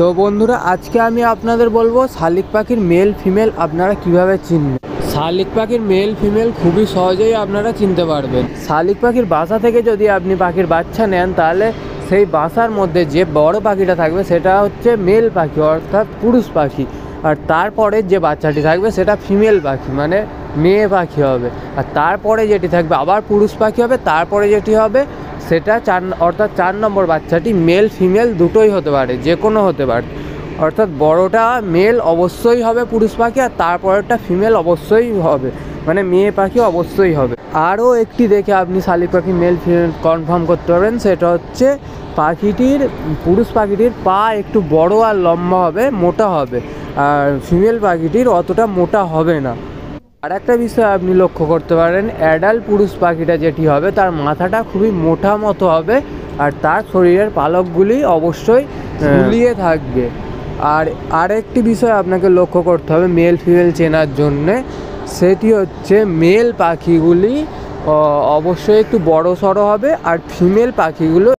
তো বন্ধুরা, আজকে আমি আপনাদের বলবো শালিক পাখির মেল ফিমেল আপনারা কিভাবে চিনবেন। শালিক পাখির মেল ফিমেল খুবই সহজেই আপনারা চিনতে পারবেন। শালিক পাখির বাসা থেকে যদি আপনি পাখির বাচ্চা নেন, তাহলে সেই বাসার মধ্যে যে বড় পাখিটা থাকবে সেটা হচ্ছে মেল পাখি, অর্থাৎ পুরুষ পাখি। আর তারপরে যে বাচ্চাটি থাকবে সেটা ফিমেল পাখি, মানে মেয়ে পাখি হবে। আর তারপরে যেটি থাকবে আবার পুরুষ পাখি হবে। তারপরে যেটি হবে সেটা অর্থাৎ 4 নম্বর বাচ্চাটি মেল ফিমেল দুটোই হতে পারে, যে কোনো হতে পারে। অর্থাৎ বড়টা মেল অবশ্যই হবে পুরুষ পাখি, আর তারপরেরটা ফিমেল অবশ্যই হবে, মানে মেয়ে পাখি অবশ্যই হবে। আরও একটি দেখে আপনি শালিক পাখি মেল ফিমেল কনফার্ম করতে পারবেন, সেটা হচ্ছে পুরুষ পাখিটির পা একটু বড় আর লম্বা হবে, মোটা হবে, আর ফিমেল পাখিটির অতটা মোটা হবে না। আর একটা বিষয় আপনি লক্ষ্য করতে পারেন, অ্যাডাল্ট পুরুষ পাখিটা যেটি হবে তার মাথাটা খুবই মোটা মতো হবে, আর তার শরীরের পালকগুলি অবশ্যই ঝুলিয়ে থাকবে। আর আরেকটি বিষয় আপনাকে লক্ষ্য করতে হবে মেল ফিমেল চেনার জন্যে, সেটি হচ্ছে মেল পাখিগুলি অবশ্যই একটু বড় সড়ো হবে, আর ফিমেল পাখিগুলো